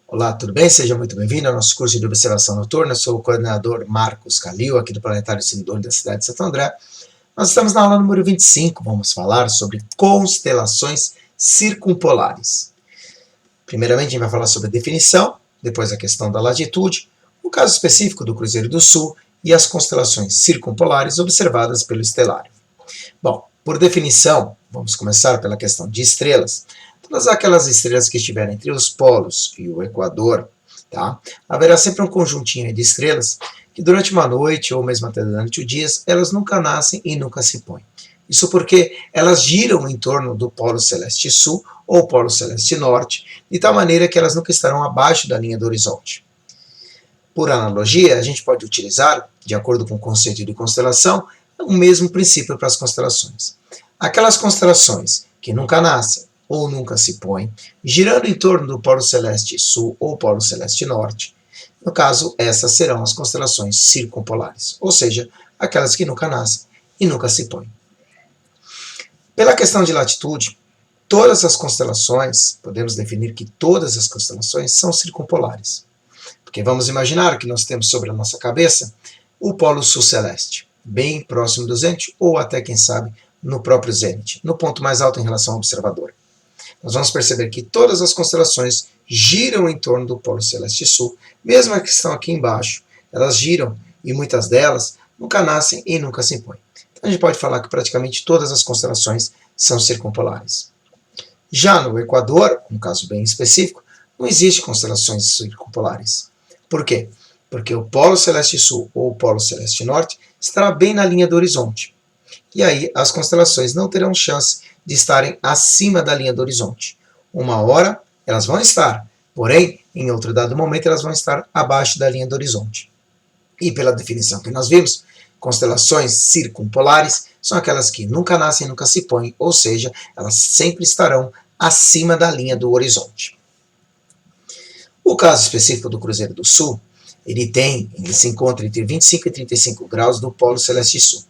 Olá, tudo bem? Seja muito bem-vindo ao nosso curso de observação noturna. Eu sou o coordenador Marcos Calil, aqui do Planetário Sindor da cidade de Santo André. Nós estamos na aula número 25, vamos falar sobre constelações circumpolares. Primeiramente, a gente vai falar sobre a definição, depois a questão da latitude, o caso específico do Cruzeiro do Sul e as constelações circumpolares observadas pelo estelário. Bom, por definição, vamos começar pela questão de estrelas. Todas aquelas estrelas que estiverem entre os polos e o equador, tá? Haverá sempre um conjuntinho de estrelas que durante uma noite, ou mesmo até durante o dia, elas nunca nascem e nunca se põem. Isso porque elas giram em torno do polo celeste sul ou polo celeste norte, de tal maneira que elas nunca estarão abaixo da linha do horizonte. Por analogia, a gente pode utilizar, de acordo com o conceito de constelação, o mesmo princípio para as constelações. Aquelas constelações que nunca nascem ou nunca se põem, girando em torno do polo celeste sul ou polo celeste norte, no caso, essas serão as constelações circumpolares, ou seja, aquelas que nunca nascem e nunca se põem. Pela questão de latitude, todas as constelações, podemos definir que todas as constelações são circumpolares. Porque vamos imaginar que nós temos sobre a nossa cabeça o polo sul celeste, bem próximo do zênite, ou até, quem sabe, no próprio zênite, no ponto mais alto em relação ao observador. Nós vamos perceber que todas as constelações giram em torno do polo celeste sul, mesmo as que estão aqui embaixo, elas giram e muitas delas nunca nascem e nunca se põem. Então a gente pode falar que praticamente todas as constelações são circumpolares. Já no Equador, um caso bem específico, não existe constelações circumpolares. Por quê? Porque o polo celeste sul ou o polo celeste norte estará bem na linha do horizonte. E aí as constelações não terão chance de estarem acima da linha do horizonte. Uma hora elas vão estar, porém, em outro dado momento elas vão estar abaixo da linha do horizonte. E pela definição que nós vimos, constelações circumpolares são aquelas que nunca nascem e nunca se põem, ou seja, elas sempre estarão acima da linha do horizonte. O caso específico do Cruzeiro do Sul, ele se encontra entre 25 e 35 graus do polo celeste sul.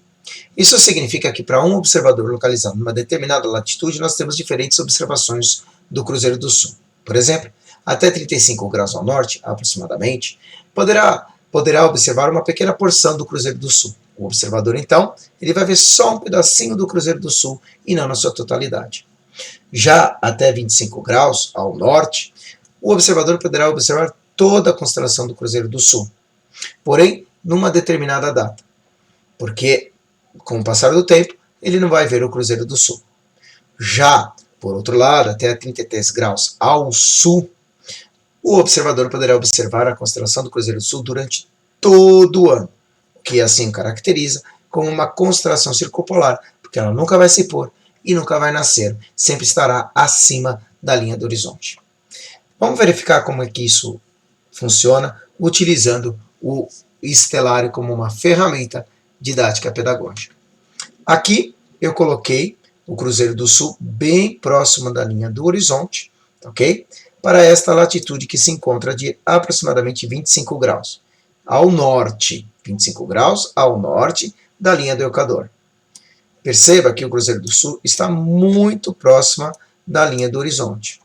Isso significa que para um observador localizado numa determinada latitude, nós temos diferentes observações do Cruzeiro do Sul. Por exemplo, até 35 graus ao norte, aproximadamente, poderá observar uma pequena porção do Cruzeiro do Sul. O observador, então, ele vai ver só um pedacinho do Cruzeiro do Sul e não na sua totalidade. Já até 25 graus ao norte, o observador poderá observar toda a constelação do Cruzeiro do Sul, porém, numa determinada data, porque com o passar do tempo, ele não vai ver o Cruzeiro do Sul. Já, por outro lado, até 33 graus ao sul, o observador poderá observar a constelação do Cruzeiro do Sul durante todo o ano, o que assim caracteriza como uma constelação circumpolar, porque ela nunca vai se pôr e nunca vai nascer, sempre estará acima da linha do horizonte. Vamos verificar como é que isso funciona utilizando o estelário como uma ferramenta didática pedagógica. Aqui eu coloquei o Cruzeiro do Sul bem próximo da linha do horizonte, ok? Para esta latitude que se encontra de aproximadamente 25 graus ao norte, 25 graus ao norte da linha do Equador. Perceba que o Cruzeiro do Sul está muito próxima da linha do horizonte.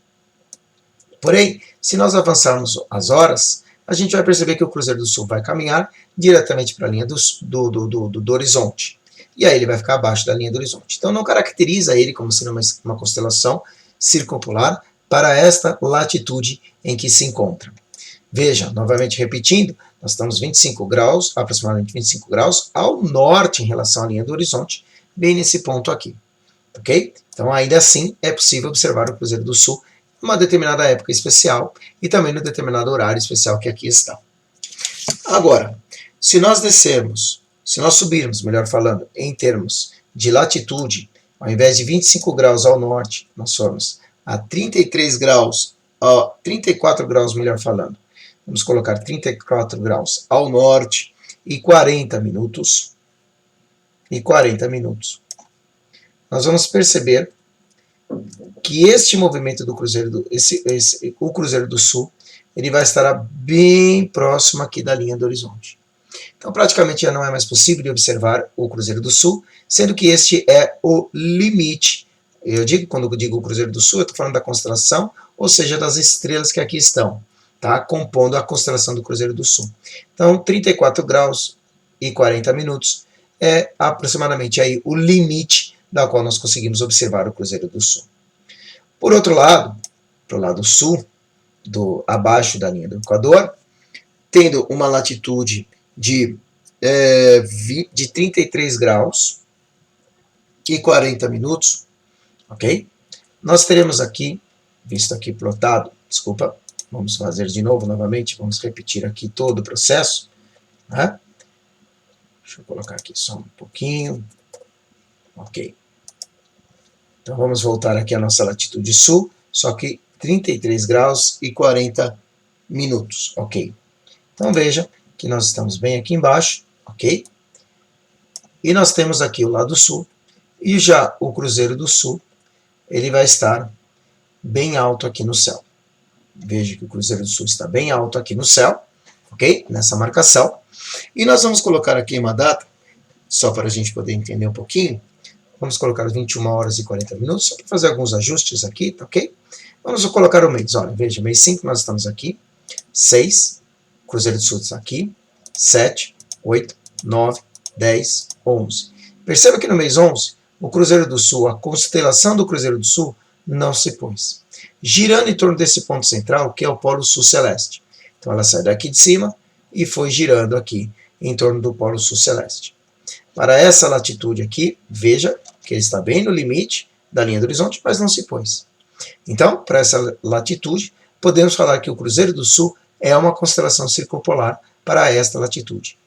Porém, se nós avançarmos as horas, a gente vai perceber que o Cruzeiro do Sul vai caminhar diretamente para a linha do horizonte. E aí ele vai ficar abaixo da linha do horizonte. Então não caracteriza ele como sendo uma constelação circumpolar para esta latitude em que se encontra. Veja, novamente repetindo, nós estamos 25 graus, aproximadamente 25 graus ao norte em relação à linha do horizonte, bem nesse ponto aqui. Ok? Então ainda assim é possível observar o Cruzeiro do Sul numa determinada época especial e também no determinado horário especial que aqui está. Agora, se nós subirmos, melhor falando, em termos de latitude, ao invés de 25 graus ao norte, nós formos a 33 graus, 34 graus, melhor falando. Vamos colocar 34 graus ao norte e 40 minutos. Nós vamos perceber que este movimento do Cruzeiro o Cruzeiro do Sul, ele vai estar bem próximo aqui da linha do horizonte. Então, praticamente já não é mais possível de observar o Cruzeiro do Sul, sendo que este é o limite. Quando eu digo o Cruzeiro do Sul, eu estou falando da constelação, ou seja, das estrelas que aqui estão. tá? Compondo a constelação do Cruzeiro do Sul. Então, 34 graus e 40 minutos é aproximadamente aí o limite da qual nós conseguimos observar o Cruzeiro do Sul. Por outro lado, para o lado sul, abaixo da linha do Equador, tendo uma latitude de 33 graus e 40 minutos, ok? Nós teremos aqui, visto aqui plotado, desculpa, vamos fazer de novo, novamente, vamos repetir aqui todo o processo, né? Deixa eu colocar aqui só um pouquinho, ok. Então vamos voltar aqui à nossa latitude sul, só que 33 graus e 40 minutos, ok. Então veja que nós estamos bem aqui embaixo, ok? E nós temos aqui o lado sul, e já o Cruzeiro do Sul, ele vai estar bem alto aqui no céu. Veja que o Cruzeiro do Sul está bem alto aqui no céu, ok? Nessa marcação. E nós vamos colocar aqui uma data, só para a gente poder entender um pouquinho. Vamos colocar 21 horas e 40 minutos, só para fazer alguns ajustes aqui, tá ok? Vamos colocar o mês, olha, veja, mês 5 nós estamos aqui, 6, Cruzeiro do Sul está aqui, 7, 8, 9, 10, 11. Perceba que no mês 11, o Cruzeiro do Sul, a constelação do Cruzeiro do Sul, não se pôs. Girando em torno desse ponto central, que é o Polo Sul Celeste. Então ela sai daqui de cima e foi girando aqui em torno do Polo Sul Celeste. Para essa latitude aqui, veja que ele está bem no limite da linha do horizonte, mas não se pôs. Então, para essa latitude, podemos falar que o Cruzeiro do Sul é uma constelação circumpolar para esta latitude.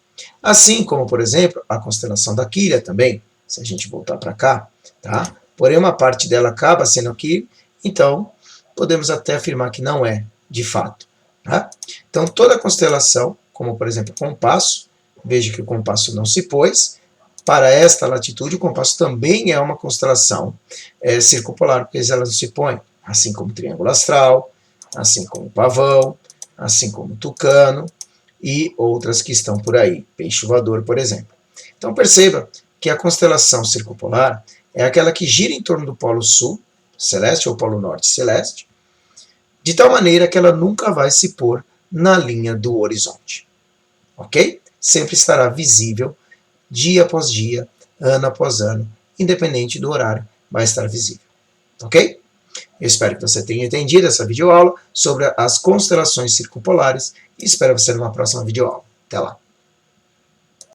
Assim como, por exemplo, a constelação da Quilha também, se a gente voltar para cá, tá? Porém, uma parte dela acaba sendo aqui, então podemos até afirmar que não é, de fato. Tá? Então, toda constelação, como por exemplo o compasso, veja que o compasso não se pôs. Para esta latitude, o compasso também é uma constelação circumpolar, porque ela não se põe, assim como o Triângulo Astral, assim como o Pavão, assim como o Tucano e outras que estão por aí, Peixe Voador, por exemplo. Então perceba que a constelação circumpolar é aquela que gira em torno do Polo Sul Celeste ou Polo Norte Celeste, de tal maneira que ela nunca vai se pôr na linha do horizonte. Ok? Sempre estará visível dia após dia, ano após ano, independente do horário, vai estar visível. Ok? Eu espero que você tenha entendido essa videoaula sobre as constelações circumpolares e espero você numa próxima videoaula. Até lá!